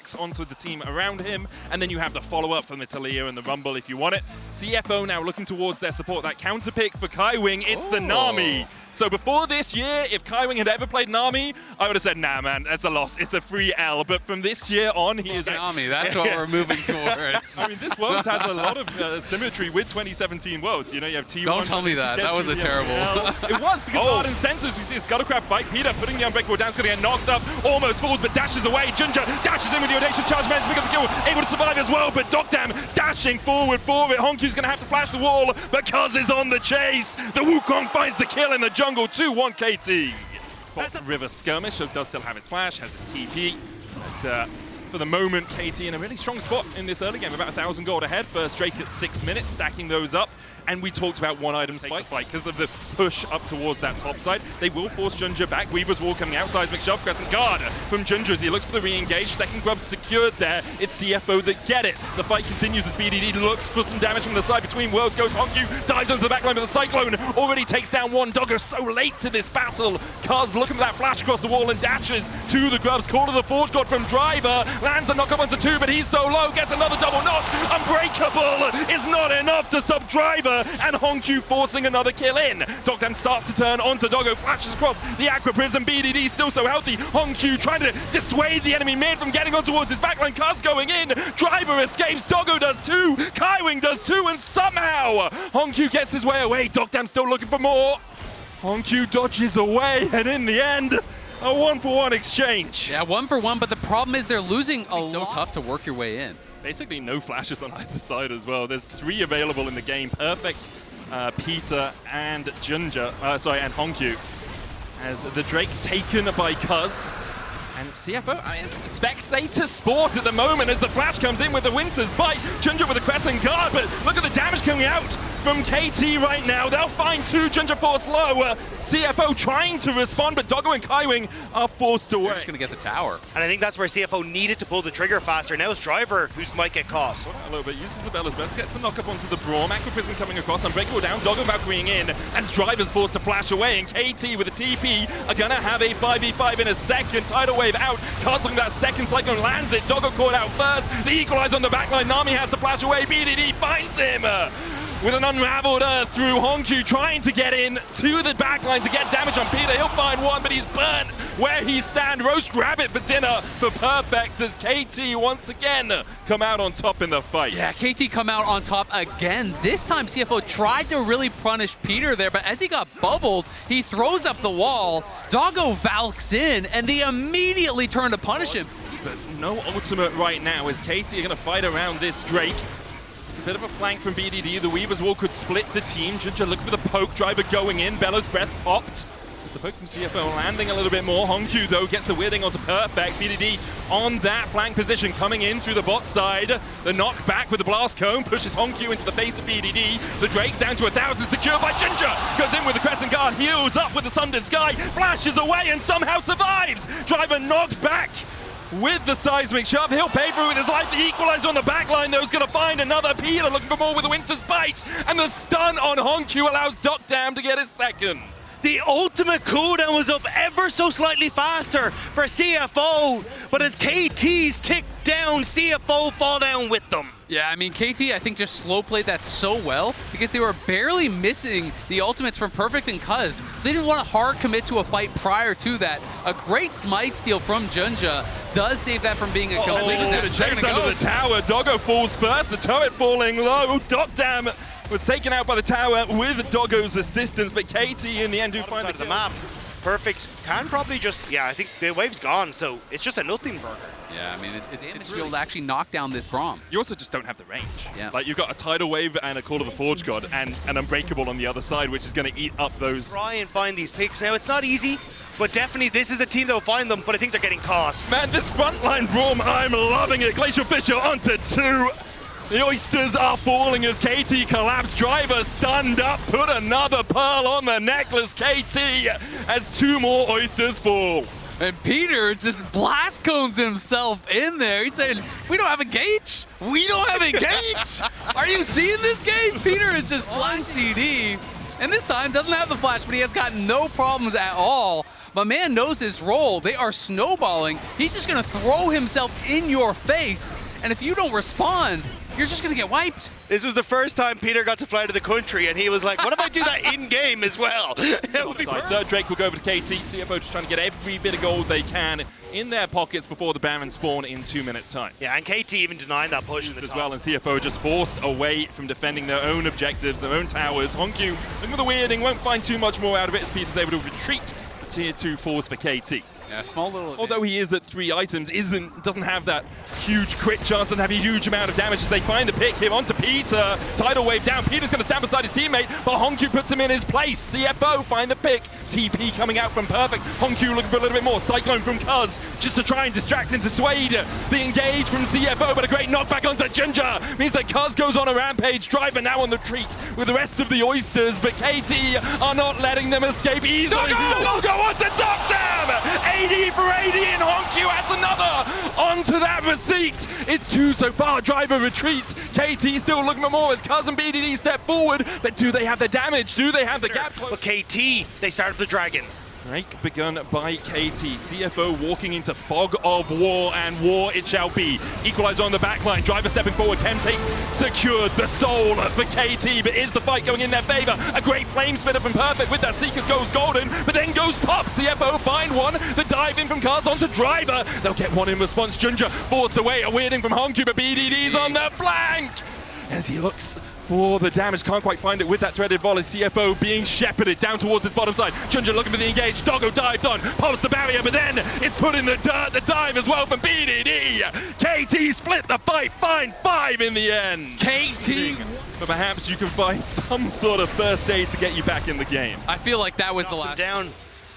picks onto the team around him, and then you have the follow-up from the Talia and the Rumble if you want it. CFO now looking towards their support. That counter pick for Kaiwing, it's the Nami. So before this year, if Kaiwing had ever played Nami, I would have said, nah, man, that's a loss. It's a free L. But from this year on, he is Nami. That's what we're moving towards. I mean, this Worlds has a lot of symmetry with 2017 Worlds. You know, you have T1. Don't tell me that. That was a terrible. It was because Ardent Sensors. We see a Scuttlecraft fight. Peter putting the Unbreakable down. It's going to get knocked up. Almost falls, but dashes away. Ginger dashes in with the audacious charge. Manages to pick up the kill. Able to survive as well. But Dogdam dashing forward for it. Honkyu's going to have to flash the wall, but Kaz is on the chase. The Wukong finds the kill in the jungle. 2-1 KT. River Skirmish, so does still have his flash, has his TP. But for the moment, KT in a really strong spot in this early game, about 1,000 gold ahead. First Drake at 6 minutes, stacking those up. And we talked about one item spike fight because of the push up towards that top side. They will force Ginger back. Weaver's Wall coming out. Seismic shove, Crescent Guard from Ginger as he looks for the re-engage. Second grub secured there. It's CFO that get it. The fight continues as BDD looks for some damage from the side between worlds. Goes Honkyu, dives onto the backline, but the Cyclone already takes down one. Doggo so late to this battle. Kaz looking for that flash across the wall and dashes to the grubs. Call to the Forge God from Driver. Lands the knock up onto 2, but he's so low. Gets another double knock. Unbreakable is not enough to stop Driver, and Honkyu forcing another kill in. Dogdam starts to turn onto Doggo, flashes across the Aqua Prism. BDD still so healthy. Honkyu trying to dissuade the enemy mid from getting on towards his backline. Kaz going in. Driver escapes. Doggo does 2. Kaiwing does 2, and somehow Honkyu gets his way away. Dogdam still looking for more. Honkyu dodges away, and in the end, a 1-for-1 exchange. Yeah, 1-for-1, but the problem is they're losing a lot. So tough to work your way in. Basically no flashes on either side as well. There's 3 available in the game. Perfect, Peter, and Ginger, and Honkyu. As the Drake taken by Kuz. And CFO, it's spectator sport at the moment as the flash comes in with the Winter's Bite. Ginger with a Crescent Guard, but look at the damage coming out from KT right now. They'll find 2, Ginger force low. CFO trying to respond, but Doggo and Kaiwing are forced away. They're just going to get the tower. And I think that's where CFO needed to pull the trigger faster. Now it's Driver who's might get caught. A little bit, uses the Bella's Breath, gets the knock up onto the Braum. Aqua Prism coming across, Unbreakable down, Doggo Valkyrieing in as Driver's forced to flash away, and KT with a TP are going to have a 5v5 in a second. Tidal Wave out, Kaz looking that second Cyclone lands it. Doggo caught out first, the Equalize on the backline, Nami has to flash away, BDD finds him with an unraveled Earth through. Honkyu trying to get in to the backline to get damage on Peter. He'll find one, but he's burnt where he stand. Roast rabbit for dinner for Perfect as KT once again come out on top in the fight. Yeah, KT come out on top again. This time CFO tried to really punish Peter there, but as he got bubbled, he throws up the wall. Doggo Valks in, and they immediately turn to punish him. But no ultimate right now as KT are going to fight around this Drake. It's a bit of a flank from BDD. The Weaver's Wall could split the team. Ginger looking for the poke. Driver going in. Bellows Breath popped. There's the poke from CFO landing a little bit more. Honkyu, though, gets the weirding onto Perfect. BDD on that flank position, coming in through the bot side. The knock back with the Blast Cone pushes Honkyu into the face of BDD. The Drake down to 1,000, secured by Ginger. Goes in with the Crescent Guard, heals up with the Sundered Sky, flashes away and somehow survives. Driver knocked back with the Seismic Shove. He'll pay for it with his life. The Equalizer on the backline, though, is going to find another Peter looking for more with the Winter's Bite. And the stun on Honkyu allows Dogdam to get his second. The ultimate cooldown was up ever so slightly faster for CFO, but as KT's tick down, CFO fall down with them. Yeah, I mean, KT, I think, just slow played that so well because they were barely missing the ultimates from Perfect and Kuz. So they didn't want to hard commit to a fight prior to that. A great smite steal from Junja does save that from being a complete chase under the tower. Doggo falls first, the turret falling low. Dogdam was taken out by the tower with Doggo's assistance, but KT in the end do find the map. Perfect can probably just, yeah, I think the wave's gone, so it's just a nothing burger. Yeah, I mean, it's really to actually knock down this Braum. You also just don't have the range. Yeah. Like, you've got a Tidal Wave and a Call of the Forge God and an Unbreakable on the other side, which is going to eat up those. Try and find these picks. Now, it's not easy, but definitely this is a team that will find them, but I think they're getting caught. Man, this frontline Braum, I'm loving it. Glacial Fisher onto 2. The Oysters are falling as KT collapse. Driver stunned up, put another pearl on the necklace. KT as 2 more Oysters fall. And Peter just blast cones himself in there. He's saying, we don't have a gauge. We don't have a gauge. Are you seeing this game? Peter is just flying CD. And this time doesn't have the flash, but he has got no problems at all. My man knows his role. They are snowballing. He's just going to throw himself in your face. And if you don't respond, you're just going to get wiped. This was the first time Peter got to fly to the country, and he was like, what if I do that in-game as well? That would be perfect. Third Drake will go over to KT. CFO just trying to get every bit of gold they can in their pockets before the Baron spawn in 2 minutes' time. Yeah, and KT even denying that push in the as top. well, and CFO just forced away from defending their own objectives, their own towers. Honku, looking for the weirding, won't find too much more out of it as Peter's able to retreat. The tier 2 falls for KT. Yeah, small little. Although he is at 3 items, doesn't have that huge crit chance, doesn't have a huge amount of damage as they find the pick here onto Peter. Tidal wave down. Peter's going to stand beside his teammate, but Honku puts him in his place. CFO find the pick. TP coming out from Perfect. Honku looking for a little bit more. Cyclone from Kuz just to try and distract and dissuade the engage from CFO, but a great knockback onto Ginger means that Kuz goes on a rampage. Driver now on the retreat with the rest of the Oysters, but KT are not letting them escape easily. Doggo onto Doctam! 80 for 80 and Honku adds another onto that receipt. It's 2 so far. Driver retreats. KT still looking for more as Kuz and BDD step forward, but do they have the damage? Do they have the gap? But KT, they started the dragon. Break begun by KT. CFO walking into fog of war, and war it shall be. Equalizer on the backline. Driver stepping forward. Temtate secured the soul for KT, but is the fight going in their favor? A great flame spitter from Perfect with that Seekers goes golden, but then goes pop. CFO find one. The dive in from Kaz onto Driver. They'll get one in response. Ginger forced away. A weirding from Honku, but BDD's on the flank. As he looks for the damage, can't quite find it with that threaded volley. CFO being shepherded down towards this bottom side. Ginger looking for the engage. Doggo dived on, pops the barrier, but then it's put in the dirt. The dive as well from BDD. KT split the fight, find 5 in the end. KT. But perhaps you can find some sort of first aid to get you back in the game. I feel like that was the last. Down.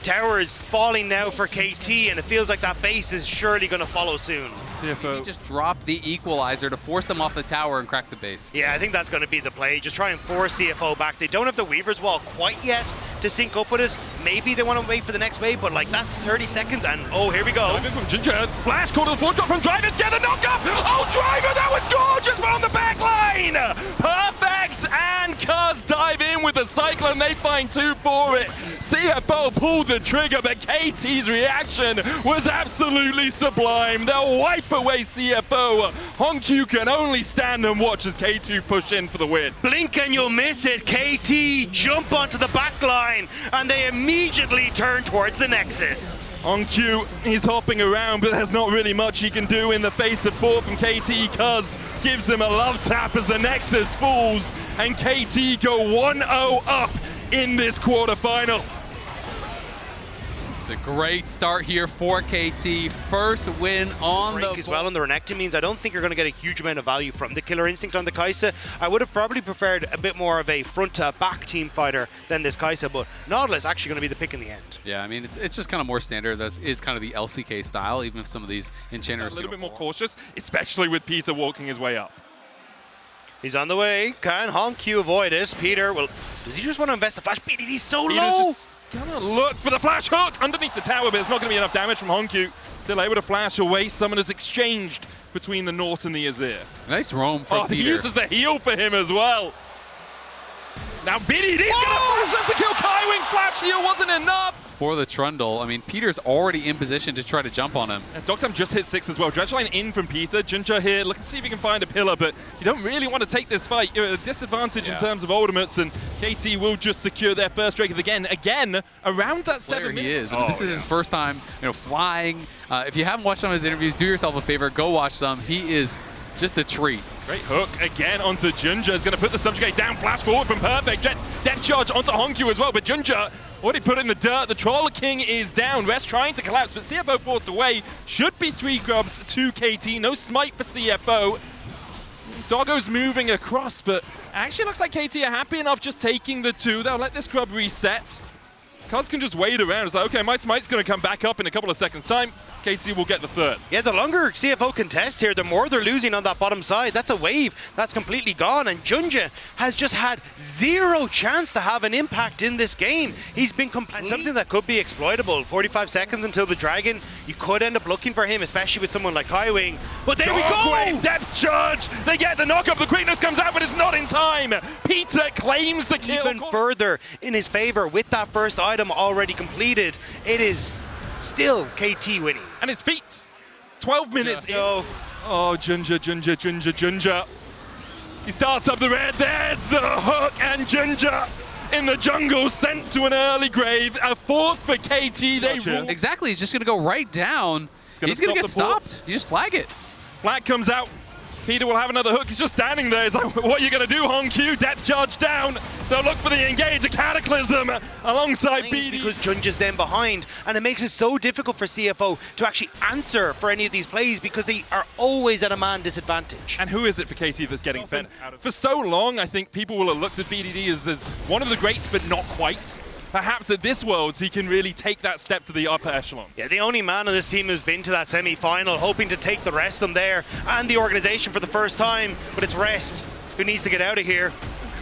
Tower is falling now for KT, and it feels like that base is surely going to follow soon. CFO He just dropped the equalizer to force them off the tower and crack the base. Yeah, I think that's going to be the play. Just try and force CFO back. They don't have the Weaver's Wall quite yet to sync up with it. Maybe they want to wait for the next wave, but like that's 30 seconds, and oh, here we go. Diving from Ginger, flash caught to the foreshot from Driver, get the knock up! Oh, Driver, that was gorgeous, but on the back line! Perfect, and Kuz dive in with the Cyclone, they find 2 for it. CFO pulled the trigger, but KT's reaction was absolutely sublime. They'll wipe away CFO. Honku can only stand and watch as K2 push in for the win. Blink and you'll miss it. KT jump onto the back line, and they immediately turn towards the Nexus. Honku, he's hopping around, but there's not really much he can do in the face of 4 from KT. Kuz gives him a love tap as the Nexus falls, and KT go 1-0 up in this quarterfinal. It's a great start here for KT. First win on Break the as well on the Renekton means I don't think you're going to get a huge amount of value from the Killer Instinct on the Kaza. I would have probably preferred a bit more of a front-to-back team fighter than this Kaza, but Nautilus actually going to be the pick in the end. Yeah, I mean, it's just kind of more standard. That is kind of the LCK style, even if some of these enchanters A little bit more cautious, especially with Peter walking his way up. He's on the way. Can Honku avoid this? Peter, well, does he just want to invest the flash? BDD's so Peter's low! just gonna look for the flash hook underneath the tower, but it's not gonna be enough damage from Honku. Still able to flash away. Summoners exchanged between the North and the Azir. Nice roam from He Peter. uses the heal for him as well. Now BDD's gonna flash just to kill Kaiwing. Flash heal wasn't enough. For the Trundle, I mean, Peter's already in position to try to jump on him. And Doctam just hit 6 as well. Dredgeline in from Peter. Ginger here, looking to see if he can find a pillar, but you don't really want to take this fight. You're at a disadvantage in terms of ultimates, and KT will just secure their first Drake again, around that 7 minutes. He is. I mean, this is his first time, flying. If you haven't watched some of his interviews, do yourself a favor, go watch some. He is just a treat. Great hook again onto Ginger. Is going to put the subjugate down. Flash forward from Perfect. Death charge onto Honku as well. But Ginger already put in the dirt. The Troll King is down. Rest trying to collapse, but CFO forced away. Should be 3 grubs to KT. No smite for CFO. Doggo's moving across, but actually looks like KT are happy enough just taking the 2. They'll let this grub reset. Kuz can just wait around. It's like, okay, my smite's going to come back up in a couple of seconds' time. KT will get the 3rd. Yeah, the longer CFO contest here, the more they're losing on that bottom side. That's a wave that's completely gone, and Junja has just had 0 chance to have an impact in this game. He's been something that could be exploitable. 45 seconds until the Dragon. You could end up looking for him, especially with someone like Kaiwing. But there we go! Wave, depth charge! They get the knock-up. The quickness comes out, but it's not in time. Peter claims the kill. Even further in his favor with that first item. item already completed. It is still KT winning. And it's feats. 12 minutes in. No. Oh, Ginger. He starts up the red. There's the hook, and Ginger in the jungle sent to an early grave. A fourth for KT. They rule. Exactly. He's just going to go right down. He's going to get stopped. You just flag it. Flag comes out. Peter will have another hook. He's just standing there. He's like, what are you going to do, Hongq? Depth charge down. They'll look for the engage, a Cataclysm alongside BD. Because Junja's then behind, and it makes it so difficult for CFO to actually answer for any of these plays because they are always at a man disadvantage. And who is it for KT that's getting fed? For so long, I think people will have looked at BDD as one of the greats, but not quite. Perhaps at this Worlds, he can really take that step to the upper echelons. Yeah, the only man on this team who's been to that semi-final, hoping to take the rest of them there, and the organization for the first time, but it's Rest who needs to get out of here.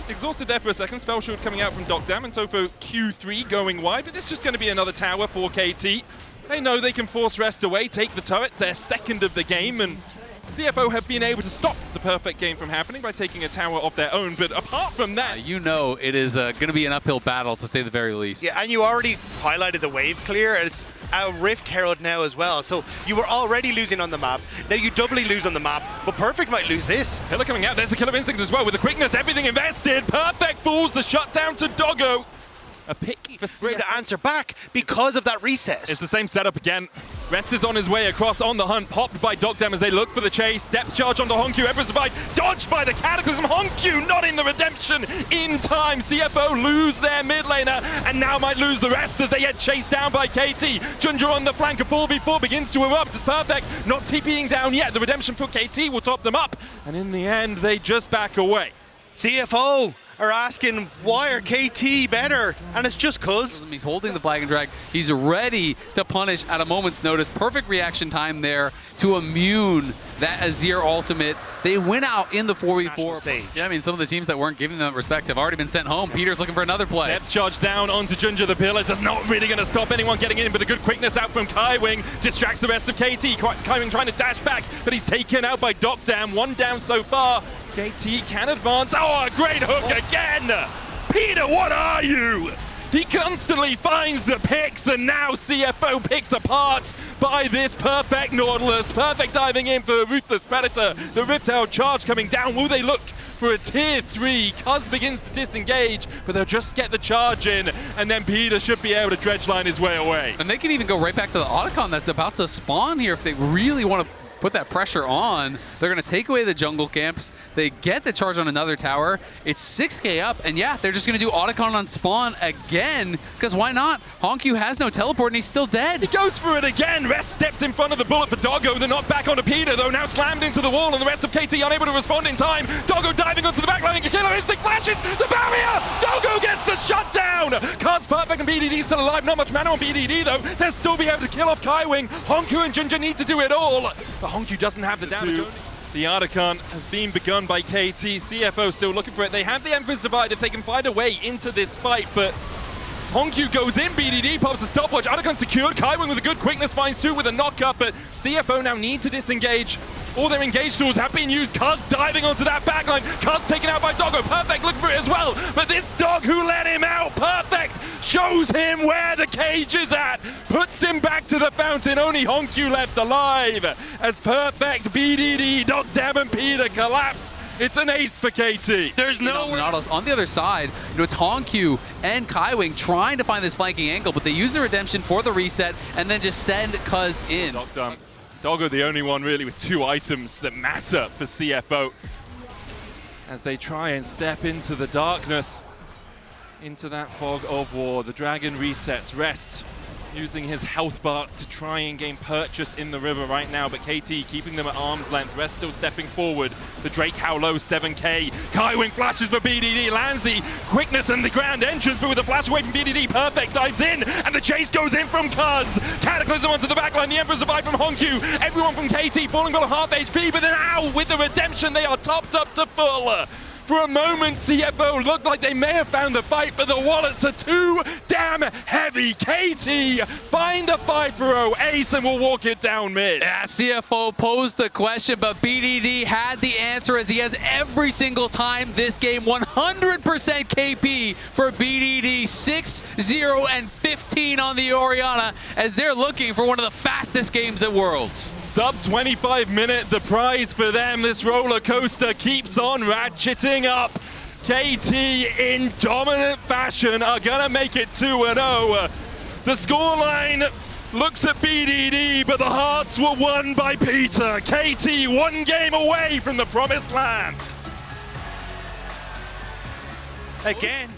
Exhausted there for a second. Spell shield coming out from Dam, and Tofo Q3 going wide, but it's just going to be another tower for KT. They know they can force Rest away, take the turret, their second of the game, and CFO have been able to stop the perfect game from happening by taking a tower of their own, but apart from that... you know it is going to be an uphill battle, to say the very least. Yeah, and you already highlighted the wave clear, and it's a Rift Herald now as well, so you were already losing on the map. Now you doubly lose on the map, but Perfect might lose this. Pillar coming out, there's a Killer Instinct as well, with the quickness, everything invested. Perfect falls the shutdown to Doggo. A pick for Great to answer back because of that reset. It's the same setup again. Rest is on his way across on the hunt, popped by Dam as they look for the chase. Depth charge onto Hongq, Emperor's Divide, dodged by the Cataclysm. Hongq not in the redemption in time. CFO lose their mid laner and now might lose the rest as they get chased down by KT. Junja on the flank, a 4v4 begins to erupt. It's Perfect, not TPing down yet. The redemption for KT will top them up, and in the end, they just back away. CFO are asking, why are KT better? And it's just cuz. He's holding the flag and drag. He's ready to punish at a moment's notice. Perfect reaction time there to immune that Azir ultimate. They win out in the 4v4. Yeah, I mean, some of the teams that weren't giving them respect have already been sent home. Peter's looking for another play. Depth charge down onto Junja. The pillar does not really going to stop anyone getting in, but a good quickness out from Kaiwing distracts the rest of KT. Kaiwing trying to dash back, but he's taken out by Dam. One down so far. KT can advance. Oh, a great hook again! Peter, what are you? He constantly finds the picks, and now CFO picked apart by this Perfect Nautilus. Perfect diving in for a Ruthless Predator. The Rift Herald charge coming down. Will they look for a tier 3? Cuz begins to disengage, but they'll just get the charge in, and then Peter should be able to dredge line his way away. And they can even go right back to the Otacon that's about to spawn here if they really want to put that pressure on. They're going to take away the jungle camps. They get the charge on another tower. It's 6k up, and yeah, they're just going to do Otacon on spawn again, because why not? Hongq has no teleport, and he's still dead. He goes for it again. Rest steps in front of the bullet for Doggo. The knock back onto Peter, though, now slammed into the wall, and the rest of KT unable to respond in time. Doggo diving onto the backline. Killer Instinct flashes the barrier. Doggo gets the shutdown. Cards Perfect and BDD still alive. Not much mana on BDD, though. They'll still be able to kill off Kaiwing. Hongq and Junja need to do it all. But Hongq doesn't have the damage. The Otacon has been begun by KT. CFO still looking for it. They have the Emperor's Divide if they can find a way into this fight, but Hongq goes in, BDD pops a stopwatch. Otacon secured. Kaiwing with a good quickness finds two with a knock-up, but CFO now need to disengage. All their engage tools have been used. Cuz diving onto that backline. Cuz taken out by Doggo. Perfect looking for it as well. But this dog who let him out, Perfect, shows him where the cage is at. Puts him back to the fountain. Only Hongq left alive. As Perfect, BDD, Dam and Peter collapsed. It's an ace for KT. There's no... Nautilus on the other side, it's Hongq and Kaiwing trying to find this flanking angle, but they use the redemption for the reset and then just send Cuz in. Doggo the only one really with two items that matter for CFO as they try and step into the darkness, into that fog of war. The dragon resets. Rest using his health bar to try and gain purchase in the river right now, but KT keeping them at arm's length. Rest still stepping forward. The Drake how low, 7k. Kaiwing flashes for BDD, lands the quickness and the grand entrance, but with a flash away from BDD, Perfect dives in, and the chase goes in from Cuz. Cataclysm onto the backline, the Emperor's Divide from Hongq. Everyone from KT falling below half HP, but then now with the redemption, they are topped up to full. For a moment, CFO looked like they may have found the fight, but the wallets are too damn heavy. KT find the 5-0 ace and will walk it down mid. Yeah, CFO posed the question, but BDD had the answer as he has every single time this game. 100% KP for BDD, 6-0 and 15 on the Orianna as they're looking for one of the fastest games at Worlds. Sub 25 minute, the prize for them. This roller coaster keeps on ratcheting up. KT in dominant fashion are gonna make it 2-0. The scoreline looks at BDD, but the hearts were won by Peter. KT 1 game away from the promised land. Again.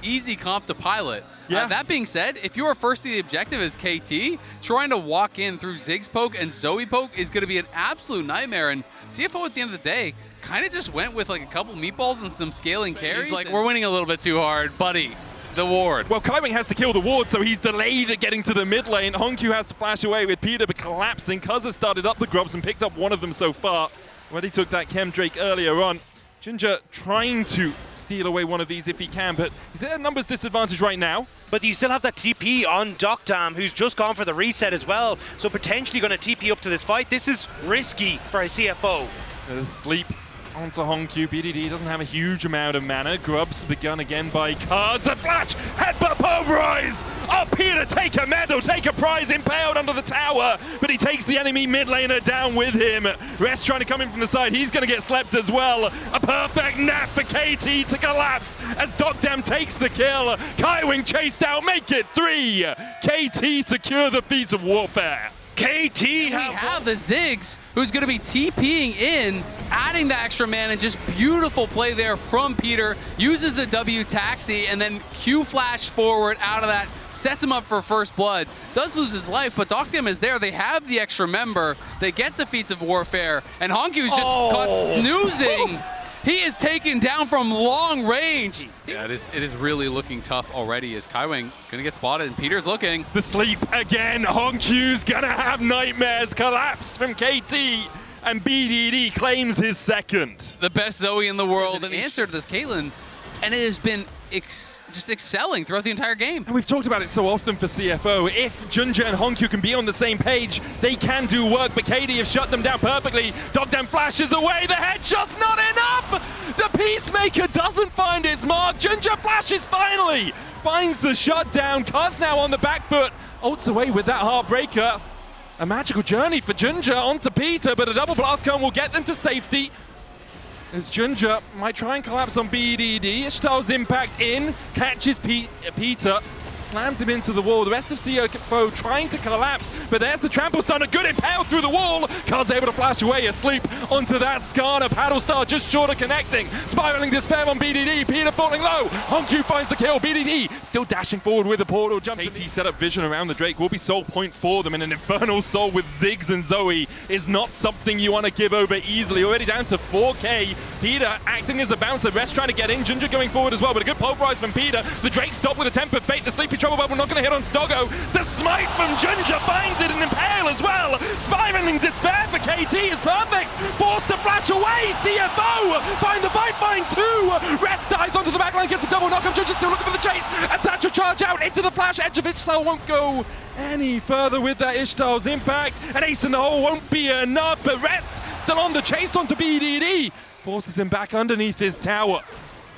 Easy comp to pilot. Yeah. That being said, if you are first to the objective as KT, trying to walk in through Ziggs poke and Zoe poke is going to be an absolute nightmare. And CFO at the end of the day kind of just went with like a couple meatballs and some scaling carries. He's like, we're winning a little bit too hard, buddy. The ward. Well, Kaiwing has to kill the ward, so he's delayed at getting to the mid lane. Honku has to flash away with Peter, but collapsing. Kaza started up the grubs and picked up one of them so far. Where he took that Chem Drake earlier on. Ginger trying to steal away one of these if he can, but he's at a numbers disadvantage right now. But you still have that TP on Doctam, who's just gone for the reset as well, so potentially going to TP up to this fight. This is risky for a CFO. Sleep onto Honku. BDD doesn't have a huge amount of mana. Grubs begun again by Kaz. The flash! Headbutt pulverize! Oh, Peter, take a medal, take a prize, impaled under the tower, but he takes the enemy mid laner down with him. Rest trying to come in from the side. He's going to get slept as well. A perfect nap for KT to collapse as Doctam takes the kill. Kaiwing chased out, make it 3. KT secure the feats of warfare. KT We have the Ziggs, who's going to be TPing in, adding the extra man, and just beautiful play there from Peter. Uses the W taxi, and then Q flash forward out of that, sets him up for first blood. Does lose his life, but Doctam is there. They have the extra member. They get the feats of warfare, and Honku's just caught snoozing. He is taken down from long range. Yeah, it is really looking tough already as Kaiwing gonna get spotted and Peter's looking. The sleep again. Honku's gonna have nightmares. Collapse from KT. And BDD claims his second. The best Zoe in the world. And answer to this Caitlyn, and it has been just excelling throughout the entire game. And we've talked about it so often for CFO. If Junja and Honku can be on the same page, they can do work, but KD have shut them down perfectly. Doctam flashes away, the headshot's not enough! The Peacemaker doesn't find its mark. Junja flashes finally! Finds the shutdown. Kaz now on the back foot. Ults away with that Heartbreaker. A magical journey for Junja onto Peter, but a double blast cone will get them to safety. As Junja might try and collapse on BDD. Ishtar's impact in, catches Peter, slams him into the wall. The rest of CFO trying to collapse, but there's the trample stun, a good impale through the wall. Kaz able to flash away, asleep onto that Skarner. Paddlestar just short of connecting. Spiraling despair on BDD, Peter falling low. Honku finds the kill, BDD still dashing forward with the portal. Jumps KT set up vision around the Drake, will be soul point for them, and an Infernal Soul with Ziggs and Zoe is not something you want to give over easily. Already down to 4K. Peter acting as a bouncer, Rest trying to get in, Ginger going forward as well, but a good pulverize from Peter. The Drake stopped with a Temper Fate, the Sleepy Trouble Bubble not going to hit on Doggo. The smite from Ginger finds it and impale as well. Spiraling despair for KT is perfect. Forced to flash away. CFO find the fight, find 2. Rest dives onto the backline, gets a double knock. Ginger still looking for the chase. A Satchel charge out into the flash. Edge of Ishtar won't go any further with that Ishtar's impact. An ace in the hole won't be enough, but Rest still on the chase onto BDD. Forces him back underneath his tower.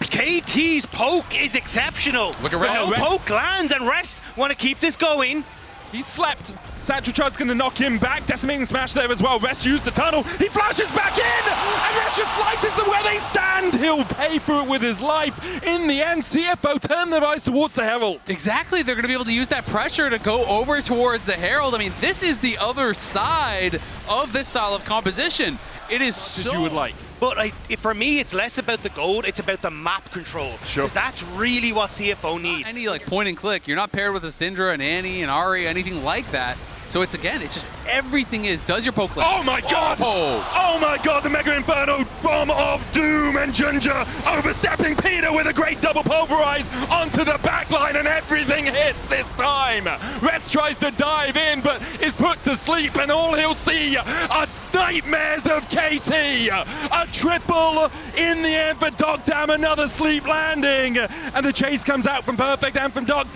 KT's poke is exceptional. Look at Rest. No poke lands, and Rest want to keep this going. He slept. Satchel Charge's going to knock him back. Decimating smash there as well. Rest used the tunnel. He flashes back in, and Rest just slices them where they stand. He'll pay for it with his life. In the end, CFO turn their eyes towards the Herald. Exactly. They're going to be able to use that pressure to go over towards the Herald. I mean, this is the other side of this style of composition. It is so... As you would like. But for me, it's less about the gold, it's about the map control. Sure. Because that's really what CFO need. Any like point and click. You're not paired with a Syndra, an Annie, an Ari, anything like that. So it's just everything is, does your poke land. Oh my god! Oh my god, the Mega Inferno bomb of doom, and Junja overstepping Peter with a great double pulverize onto the backline, and everything hits this time. Rest tries to dive in, but is put to sleep, and all he'll see are nightmares of KT. A triple in the end for Dogdam, another sleep landing, and the chase comes out from Perfect and from Dogdam.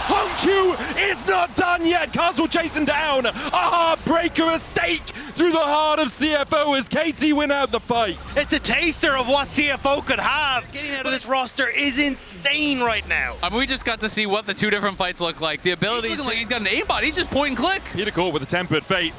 Hongchu is not done yet. Kaza will chase him down. A heartbreaker, a stake through the heart of CFO as KT win out the fight. It's a taster of what CFO could have. Getting out of this roster is insane right now. I mean, we just got to see what the two different fights look like. The abilities, he's looking like he's got an aimbot. He's just point and click. Peter caught with a tempered fate.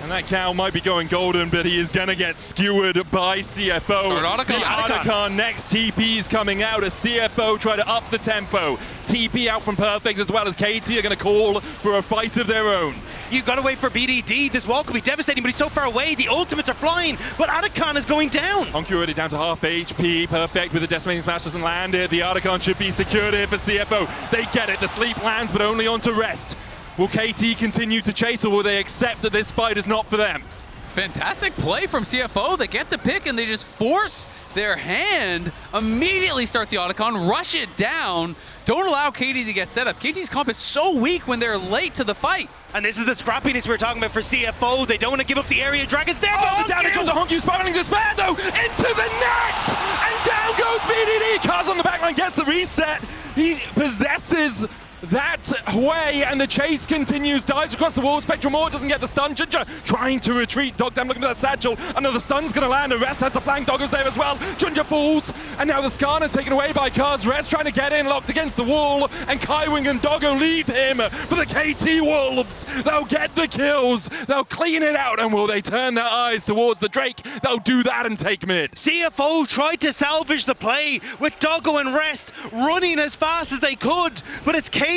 And that cow might be going golden, but he is going to get skewered by CFO. The Otacon next. TP's coming out as CFO try to up the tempo. TP out from Perfect as well as KT are going to call for a fight of their own. You've got to wait for BDD. This wall could be devastating, but he's so far away. The ultimates are flying, but Otacon is going down. Hongchu already down to half HP. Perfect with the decimating smash doesn't land it. The Otacon should be secured here for CFO. They get it. The sleep lands, but only onto Rest. Will KT continue to chase, or will they accept that this fight is not for them? Fantastic play from CFO. They get the pick and they just force their hand, immediately start the Otacon, rush it down, don't allow KT to get set up. KT's comp is so weak when they're late to the fight. And this is the scrappiness we were talking about for CFO. They don't want to give up the area. Dragon's there. Oh, the damage onto Hongyu, spiraling despair though, into the net! And down goes BDD. Kaza on the backline gets the reset. He possesses that way, and the chase continues. Dives across the wall. Spectrum Maw doesn't get the stun. Junja trying to retreat. Dogdam looking for that satchel. Another stun's going to land. And Rest has the flank. Doggers there as well. Junja falls. And now the Skarner taken away by Kaz. Rest trying to get in. Locked against the wall. And Kaiwing and Doggo leave him for the KT Wolves. They'll get the kills. They'll clean it out. And will they turn their eyes towards the Drake? They'll do that and take mid. CFO tried to salvage the play with Doggo and Rest running as fast as they could. But it's KT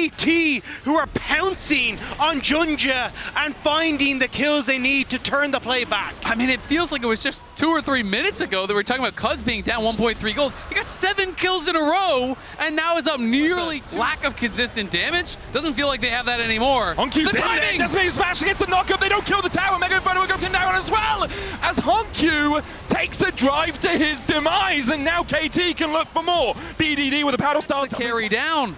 who are pouncing on Junja and finding the kills they need to turn the play back. I mean, it feels like it was just 2 or 3 minutes ago that we were talking about Cuz being down 1.3 gold. He got 7 kills in a row and now is up nearly lack of consistent damage. Doesn't feel like they have that anymore. Honkyu's the timing! Decimating smash against the knockup. They don't kill the tower. Mega Inferno will go down as well as Hongyu takes a drive to his demise, and now KT can look for more. BDD with a paddle style carry down.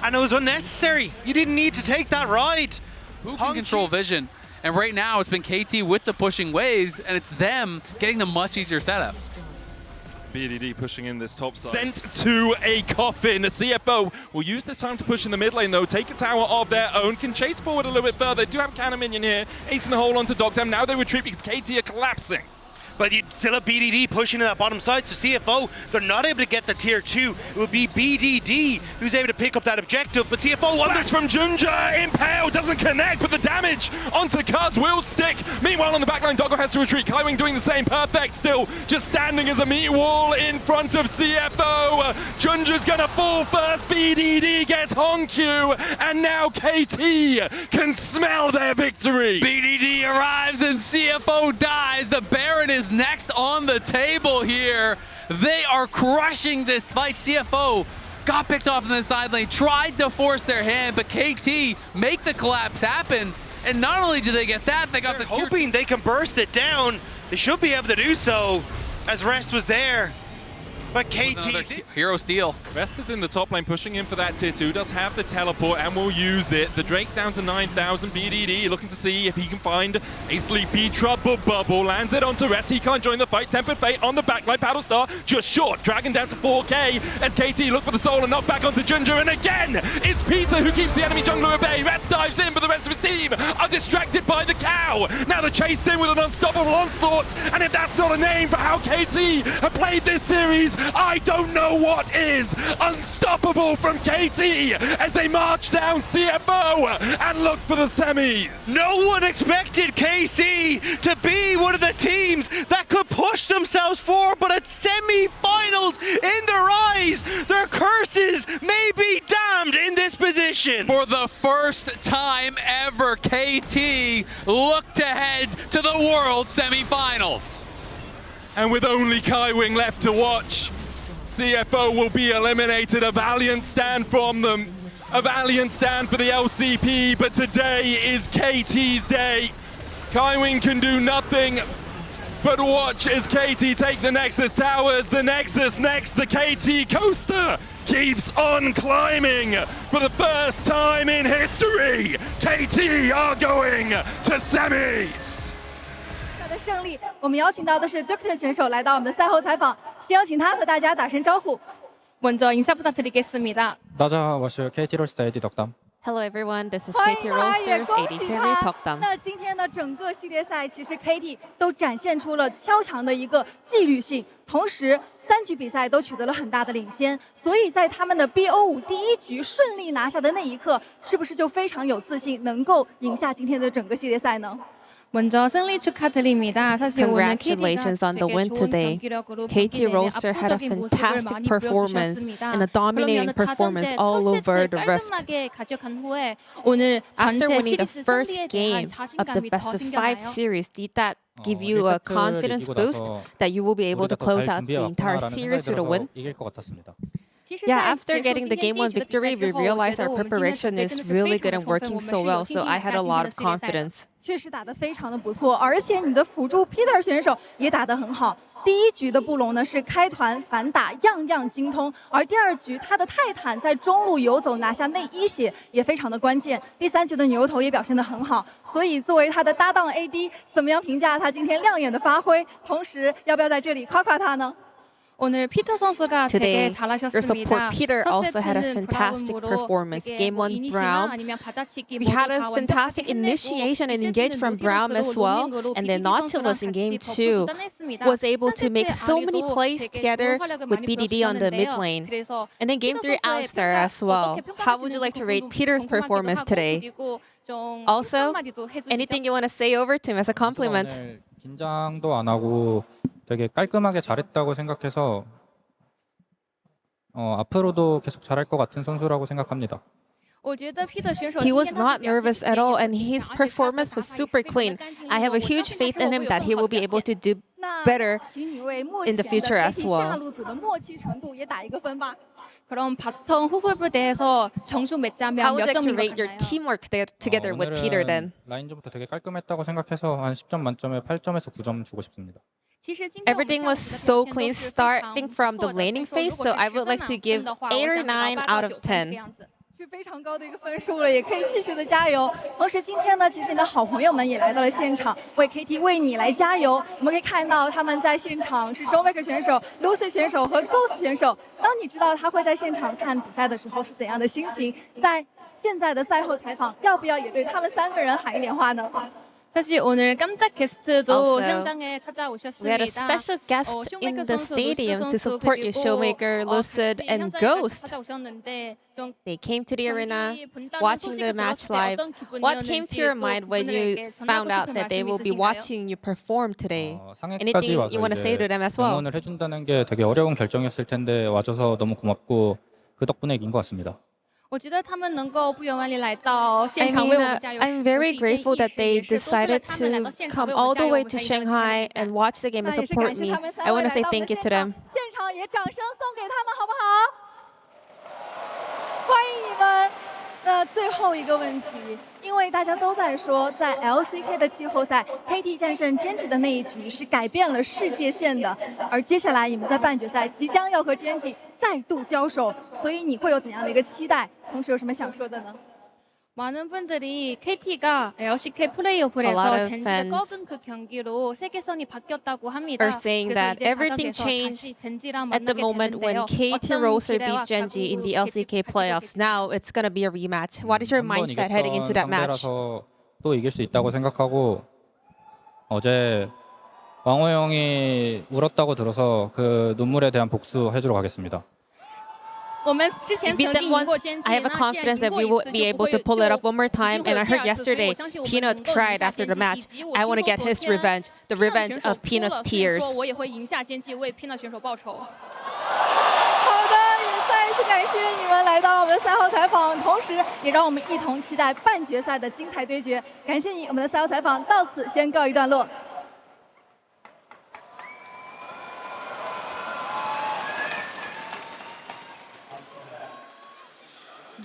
And it was unnecessary. You didn't need to take that ride. Who can control vision? And right now it's been KT with the pushing waves, and it's them getting the much easier setup. BDD pushing in this top side. Sent to a coffin. The CFO will use this time to push in the mid lane though. Take a tower of their own. Can chase forward a little bit further. They do have a cannon minion here. Ace in the hole onto Dogdam. Now they retreat because KT are collapsing. But you still have BDD pushing to that bottom side, so CFO, they're not able to get the tier 2. It would be BDD who's able to pick up that objective, but CFO... Flash from Junja, Impale doesn't connect, but the damage onto Kaz will stick. Meanwhile, on the backline, Doggo has to retreat. Kaiwing doing the same. Perfect still, just standing as a meat wall in front of CFO. Junja's gonna fall first. BDD gets Hongyu, and now KT can smell their victory. BDD arrives and CFO dies. The Baron is next on the table here. They are crushing this fight. CFO got picked off in the side lane, tried to force their hand, but KT make the collapse happen. And not only do they get that, they got the tier 2. Hoping they can burst it down. They should be able to do so, as Rest was there. But KT... Hero steal. Rest is in the top lane, pushing in for that tier 2. Does have the teleport and will use it. The Drake down to 9,000. BDD looking to see if he can find a sleepy trouble bubble. Lands it onto Rest. He can't join the fight. Tempered Fate on the backline. Paddle Star just short. Dragon down to 4k as KT look for the soul and knock back onto Junja. And again, it's Peter who keeps the enemy jungler at bay. Rest dives in, but the rest of his team are distracted by the cow. Now the chase in with an unstoppable onslaught. And if that's not a name for how KT have played this series, I don't know what is. Unstoppable from KT as they march down CFO and look for the semis. No one expected KC to be one of the teams that could push themselves forward, but at semi-finals in their eyes, their curses may be damned in this position. For the first time ever, KT looked ahead to the World Semi-Finals. And with only Kaiwing left to watch, CFO will be eliminated. A valiant stand from them. A valiant stand for the LCP, but today is KT's day. Kaiwing can do nothing But watch as KT take the Nexus Towers, the Nexus next, the KT Coaster keeps on climbing. For the first time in history, KT are going to semis. 的胜利，我们邀请到的是 Doctor 选手来到我们的赛后采访，先邀请他和大家打声招呼。 먼저 인사 부탁드리겠습니다. 다자 워셔 KT 롤스터 AD 덕담. Hello everyone, this is KT Rolster's AD Carry Tokdam. 那今天呢，整个系列赛其实 KT 都展现出了超强的一个纪律性，同时3局比赛都取得了很大的领先，所以在他们的 BO5第1局顺利拿下的那一刻，是不是就非常有自信，能够赢下今天的整个系列赛呢？ 먼저 승리 축하드립니다. 사실 오늘 Congratulations on the win today. KT Rolster had a fantastic performance and a dominating performance all over the Rift. After winning the first game of the best of 5 series, did that give you a confidence boost that you will be able to close out the entire series with a win? Yeah, after getting the Game 1 victory, we realized our preparation is really good and working so well, so I had a lot of confidence. 确实打得非常的不错，而且你的辅助 Peter 选手也打得很好。第1局的布隆呢是开团反打，样样精通，而第2局他的泰坦在中路游走拿下内1血也非常的关键。第3局的牛头也表现得很好，所以作为他的搭档 AD， 怎么样评价他今天亮眼的发挥？同时要不要在这里夸夸他呢？ 오늘 피터 선수가 되게 Today, your support 잘하셨습니다. Peter also had a fantastic performance. Game 1 Braum, we had a fantastic initiation and engage from Braum as well. And then Nautilus in Game 2 was able to make so many plays together with BDD on the mid lane. And then Game 3 Oyster as well. How would you like to rate Peter's performance today? Also, anything you want to say over to him as a compliment? 긴장도 안 하고 되게 깔끔하게 잘했다고 생각해서 앞으로도 계속 잘할 것 같은 선수라고 생각합니다. He was not nervous at all, and his performance was super clean. I have a huge faith in him that he will be able to do better in the future as well. 그럼 바텀 후불에 대해서 점수 매자면 How would 몇 you like to 점인 것 rate your 같나요? teamwork together with Peter then? 라인전부터 되게 깔끔했다고 생각해서 한 10점 만점에 8점에서 9점 주고 싶습니다. Everything was so clean starting from the laning phase, so I would like to give 8 or 9 out of 10. 是非常高的一个分数了，也可以继续的加油。同时，今天呢，其实你的好朋友们也来到了现场，为 KT 为你来加油。我们可以看到他们在现场是 Showmaker 选手、Lucy 选手和 Ghost 选手。当你知道他会在现场看比赛的時候是怎样的心情？在现在的赛后采访，要不要也对他们3个人喊一点话呢？ 사실 오늘 깜짝 게스트도 Also, 현장에 찾아오셨습니다. We had a special guest in the stadium to support you, Showmaker, Lucid, and Ghost. They came to the arena, watching the match live. What came to your mind when you found out that they will be watching you perform today? Anything you want to say to them as well? 응원을 해준다는 게 되게 어려운 결정이었을 텐데 와줘서 너무 고맙고 그 덕분에 이긴 것 같습니다. 我觉得他们能够不远万里来到现场为我们加油， I'm very grateful that they decided to come all the way to Shanghai and watch the game and support me. I want to say thank you to them. 现场也掌声送给他们，好不好？欢迎你们。那最后一个问题，因为大家都在说，在 LCK 的季后赛 ，KT 战胜 Genji 的那一局是改变了世界线的，而接下来你们在半决赛即将要和 Genji 再度交手，所以你会有怎样的一个期待？同时有什么想说的呢？ 많은 분들이 KT가 LCK 플레이오프에서 젠지가 꺾은 그 경기로 세계선이 바뀌었다고 합니다. Are saying that everything changed at the moment when KT Rolster beat Genji in the LCK playoffs. Now it's gonna be a rematch. What is your mindset heading into that match? 또 이길 수 있다고 생각하고 어제 왕호 형이 울었다고 들어서 그 눈물에 대한 복수 해주러 가겠습니다. We beat them once. I have a confidence that we will be able to pull it off one more time. And I heard yesterday, Peanut cried after the match. I want to get his revenge, the revenge of Peanut's tears. 我也会赢下剑气，为 Peanut 选手报仇。好的，也再一次感谢你们来到我们的赛后采访，同时也让我们一同期待半决赛的精彩对决。感谢你，我们的赛后采访到此先告一段落。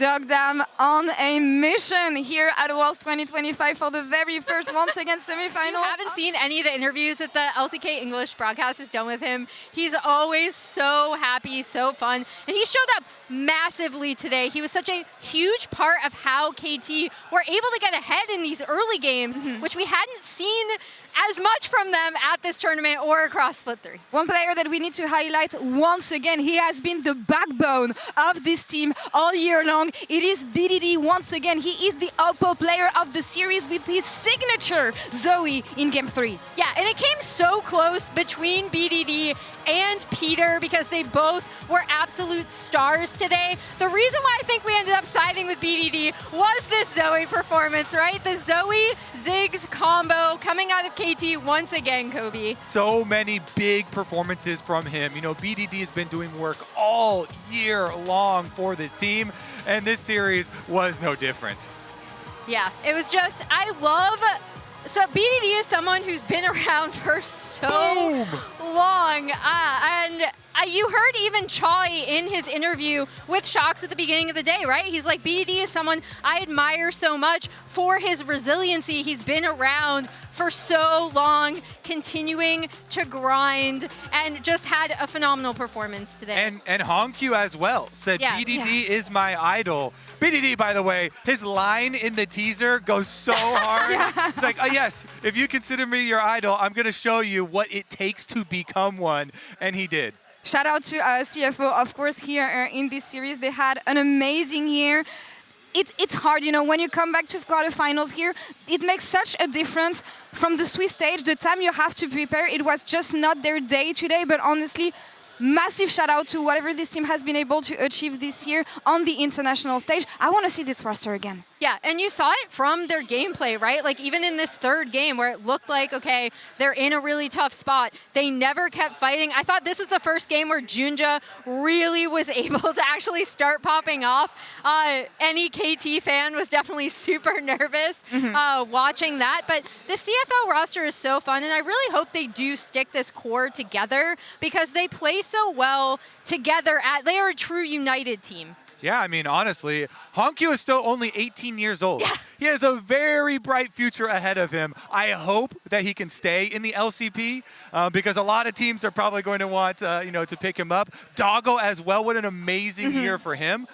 Dogdam on a mission here at Worlds 2025 for the very first, once again, semi-final. I haven't seen any of the interviews that the LCK English broadcast has done with him. He's always so happy, so fun, and he showed up massively today. He was such a huge part of how KT were able to get ahead in these early games, which we hadn't seen as much from them at this tournament or across Split 3. One player that we need to highlight once again, he has been the backbone of this team all year long. It is BDD once again. He is the Oppo player of the series with his signature Zoe in Game 3. Yeah, and it came so close between BDD and Peter because they both were absolute stars today. The reason why I think we ended up siding with BDD was this Zoe performance, right? The Zoe Ziggs combo coming out of KT once again, Kobe. So many big performances from him. You know, BDD has been doing work all year long for this team, and this series was no different. Yeah, it was just, I love, so BDD is someone who's been around for so long, and you heard even Choi in his interview with Shox at the beginning of the day, right? He's like, BDD is someone I admire so much for his resiliency. He's been around for so long, continuing to grind, and just had a phenomenal performance today. And Hongq as well said, BDD is my idol. BDD, by the way, his line in the teaser goes so hard. It's like, oh yes, if you consider me your idol, I'm gonna show you what it takes to become one, and he did. Shout out to CFO, of course, here in this series. They had an amazing year. It's hard, you know, when you come back to quarterfinals here, it makes such a difference from the Swiss stage, the time you have to prepare. It was just not their day today, but honestly, massive shout out to whatever this team has been able to achieve this year on the international stage. I want to see this roster again. Yeah, and you saw it from their gameplay, right? Like even in this third game where it looked like, okay, they're in a really tough spot, they never kept fighting. I thought this was the first game where Junja really was able to actually start popping off. Any KT fan was definitely super nervous watching that, but the CFO roster is so fun, and I really hope they do stick this core together because they play so well together. They are a true united team. Yeah, I mean, honestly, Hongq is still only 18 years old. Yeah. He has a very bright future ahead of him. I hope that he can stay in the LCP because a lot of teams are probably going to want, you know, to pick him up. Doggo as well, what an amazing year for him.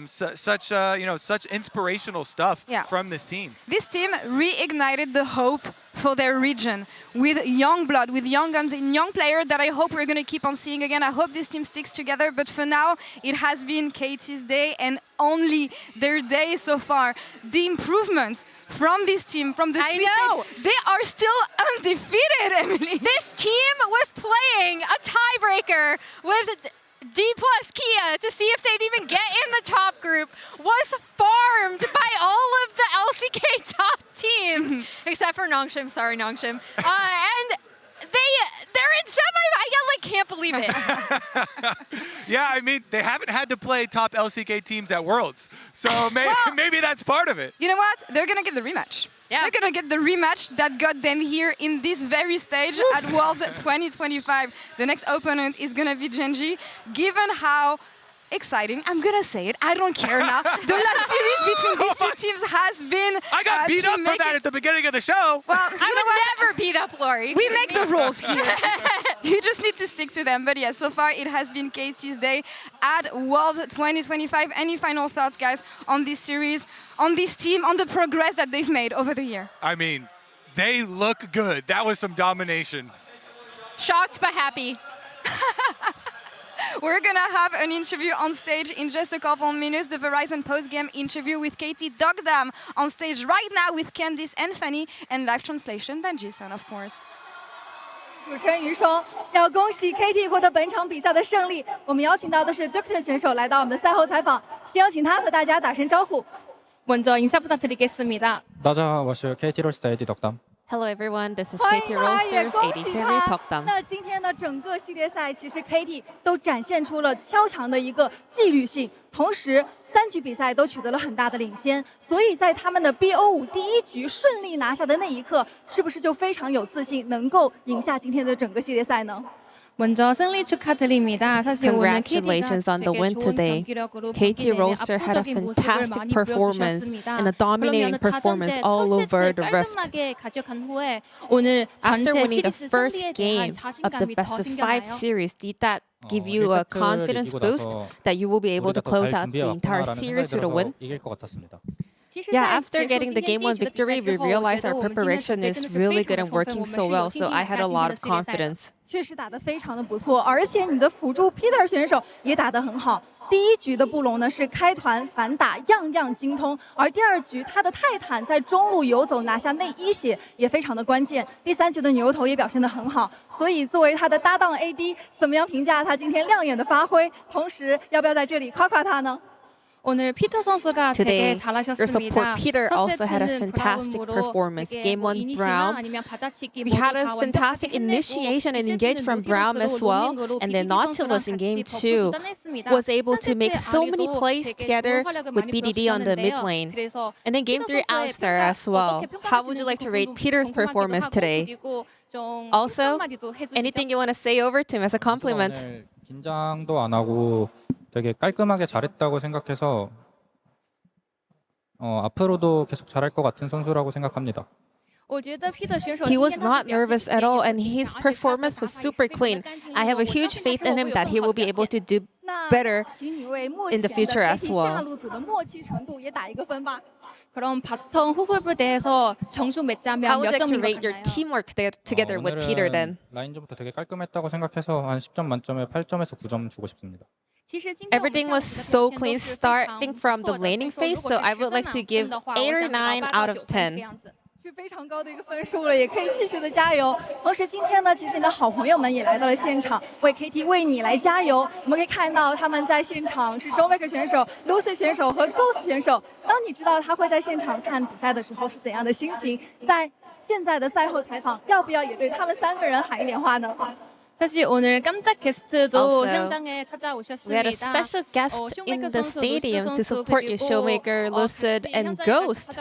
Such inspirational stuff from this team. This team reignited the hope for their region with young blood, with young guns and young players that I hope we're going to keep on seeing again. I hope this team sticks together, but for now, it has been KT's day and only their day so far. The improvements from this team, from the Swiss stage, they are still undefeated, Emily. This team was playing a tiebreaker with D plus Kia to see if they'd even get in the top group, was farmed by all of the LCK top teams, except for Nongshim, sorry Nongshim. And they're in semi, I can't believe it. Yeah, I mean, they haven't had to play top LCK teams at Worlds, so maybe that's part of it. You know what? They're going to get the rematch. Yeah. They're going to get the rematch that got them here in this very stage at Worlds 2025. The next opponent is going to be Genji. Given how exciting, I'm going to say it, I don't care now. The last series between these two teams has been... I got beat up for that at the beginning of the show. Well, I would never beat up Lori. We make the rules here. You just need to stick to them. But yeah, so far it has been KT's day at Worlds 2025. Any final thoughts, guys, on this series, on this team, on the progress that they've made over the year? I mean, they look good. That was some domination. Shocked but happy. We're going to have an interview on stage in just a couple minutes, the Verizon post-game interview with KT Dogdam on stage right now with Candice and Fanny, and live translation by Jason, of course. 主持人余生要恭喜 KT 获得本场比赛的胜利。我们邀请到的是 Doctor 选手来到我们的赛后采访，先有请他和大家打声招呼。 먼저 인사 부탁드리겠습니다. 大家好，我是 KT Rolster AD 덕담. Hello everyone, this is KT Rolster's AD Carry Dogdam. 那今天的整个系列赛，其实 KT 都展现出了超强的一个纪律性，同时3局比赛都取得了很大的领先，所以在他们的 BO5 第1局顺利拿下的那一刻，是不是就非常有自信，能够赢下今天的整个系列赛呢？ 먼저 승리 축하드립니다. 사실 오늘 Congratulations on the KT가 win 되게 좋은 today. 경기력으로 KT 경기 내내 Rolster had a 압도적인 모습을 fantastic 많이 performance 보여주셨습니다. and a dominating 그러면 performance 다전제 all 첫 over 세트 the Rift. 깔끔하게 가져간 후에 오늘 After 전체 winning the 시리즈 first 승리에 game 대한 of the 자신감이 best 더 of 5 생겼나요? series, did that give you a confidence boost that you will be able to close out the entire series with a win? 이길 것 같았습니다. Yeah, after getting the game 1 victory, we realized our preparation is really good and working so well, so I had a lot of confidence. 确实打得非常的不错，而且你的辅助 Peter 选手也打得很好。第一局的布隆呢是开团反打，样样精通，而第二局他的泰坦在中路游走拿下内一血也非常的关键。第三局的牛头也表现得很好，所以作为他的搭档 AD， 怎么样评价他今天亮眼的发挥？同时要不要在这里夸夸他呢？ 오늘 피터 선수가 되게 Today, your 잘하셨습니다. support Peter 첫 also had a 세트는 fantastic 브라움으로 performance. 되게 Game 뭐 1 이니시나 Brown. 아니면 받아치기 We 모두 had a 다 fantastic 완벽하게 initiation and 끝내고 engage from Brown as well, and then Nautilus in game 2 was able to make so many plays together with BDD on the mid lane. And then game 3 Alistar as well. How would you like to rate Peter's performance today? Also, anything you want to say over to him as a compliment? 오늘 긴장도 안 하고 되게 깔끔하게 잘했다고 생각해서 앞으로도 계속 잘할 것 같은 선수라고 생각합니다. He was not nervous at all, and his performance was super clean. I have a huge faith in him that he will be able to do better in the future as well. 그럼 바텀 후불에 대해서 점수 매자면 How would 몇 you like to 점인 것 rate your 같나요? teamwork together with Peter then? 라인전부터 되게 깔끔했다고 생각해서 한 10점 만점에 8점에서 9점 주고 싶습니다. Everything was so clean starting from the laning phase, so I would like to give 8 or 9 out of 10. 是非常高的一个分数了，也可以继续的加油。同时，今天呢，其实你的好朋友们也来到了现场，为 KT 为你来加油。我们可以看到他们在现场是 Showmaker 选手、Lucy 选手和 Ghost 选手。当你知道他会在现场看比赛的时候是怎样的心情？在现在的赛后采访，要不要也对他们3个人喊一点话呢？ 사실 오늘 깜짝 게스트도 Also, 현장에 찾아오셨습니다. We had a special guest in the stadium to support you, Showmaker, Lucid, and Ghost.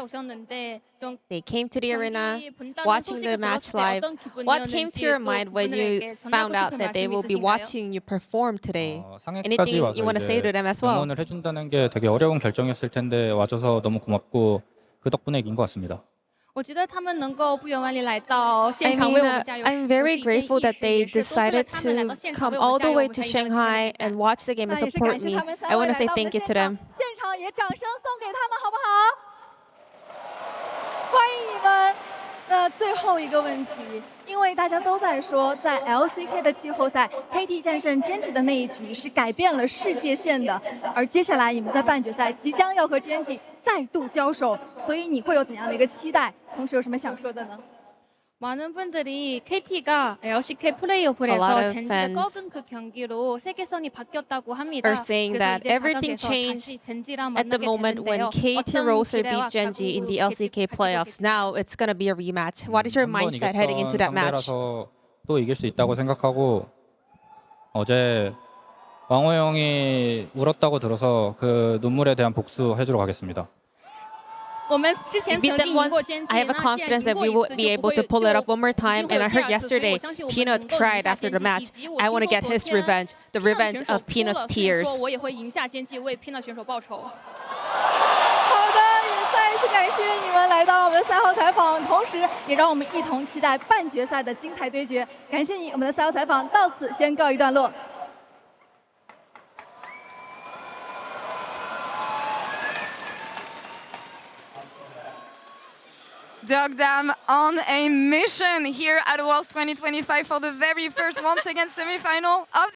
They came to the arena, watching the match live. What came to your mind when you found out that they will be watching you perform today? Anything you want to say to them as well? 응원을 해준다는 게 되게 어려운 결정이었을 텐데 와줘서 너무 고맙고 그 덕분에 이긴 것 같습니다. 我觉得他们能够不远万里来到 I 现场 mean, 为我们加油， I'm very grateful that they decided to come all the way to Shanghai and watch the game and support me. I want to say thank you to them. 现场也掌声送给他们，好不好？欢迎你们。那最后一个问题，因为大家都在说，在 LCK 的季后赛 ，KT 战胜 Genji 的那一局是改变了世界线的，而接下来你们在半决赛即将要和 Genji 再度交手，所以你会有怎样的一个期待？同时有什么想说的呢？ 많은 분들이 KT가 LCK 플레이오프에서 젠지가 꺾은 그 경기로 세계선이 바뀌었다고 합니다. Are saying that everything changed at the moment when KT Rolster beat Genji in the LCK playoffs. Now it's going to be a rematch. What is your mindset heading into that match? 또 이길 수 있다고 생각하고 어제 왕호 형이 울었다고 들어서 그 눈물에 대한 복수 해주러 가겠습니다. We beat them once. I have a confidence that we will be able to pull it off one more time. And I heard yesterday, Peanut cried after the match. I want to get his revenge, the revenge of Peanut's tears. 我也会赢下奸细，为 Peanut 选手报仇。好的，也再一次感谢你们来到我们的赛后采访，同时也让我们一同期待半决赛的精彩对决。感谢你，我们的赛后采访到此先告一段落。 Dogdam on a mission here at Worlds 2025 for the very first once again semi-final of